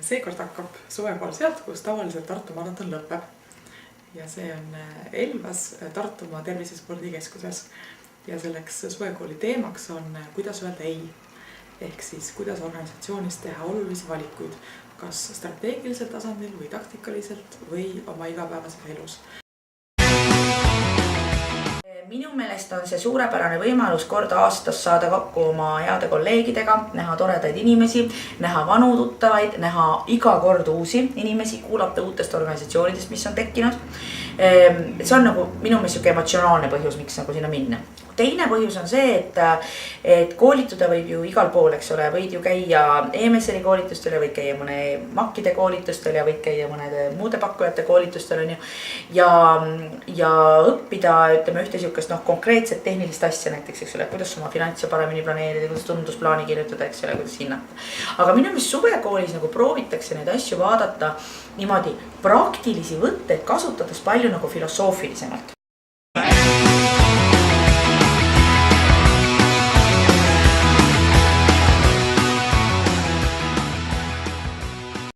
Seekord hakkab suvekool sealt, kus tavaliselt Tartu maraton lõpeb. Ja see on Elvas Tartumaa tervisespordikeskuses. Ja selleks suvekooli teemaks on, kuidas öelda ei. Ehk siis, kuidas organisatsioonis teha olulisi valikuid, kas strateegilisel tasandil või taktikaliselt või oma igapäevases elus. Minu meelest on see suurepärane võimalus kord aastas saada kokku oma heade kolleegidega, näha toredaid inimesi, näha vanu tuttavaid, näha iga kord uusi inimesi, kuulata uutest organisatsioonidest, mis on tekkinud. See on nagu minu meelest emotsionaalne põhjus, miks nagu sinna minna. Teine põhjus on see, et koolituda võib ju igal pool, eks ole, võid ju käia EMSL-i koolitustel ja võid käia mõne makkide koolitustel ja võid käia mõnede muude pakkujate koolitustel on ju. Ja õppida, ütleme, ühte siukest konkreetset tehnilist asja näiteks, eks ole, kuidas oma finantse paremini planeerida, kuidas tundusplaani kirjutada, eks ole, kuidas hinnata. Aga minu meelest suvekoolis nagu proovitakse neid asju vaadata niimoodi praktilisi võtteid kasutades palju nagu filosoofilisemalt.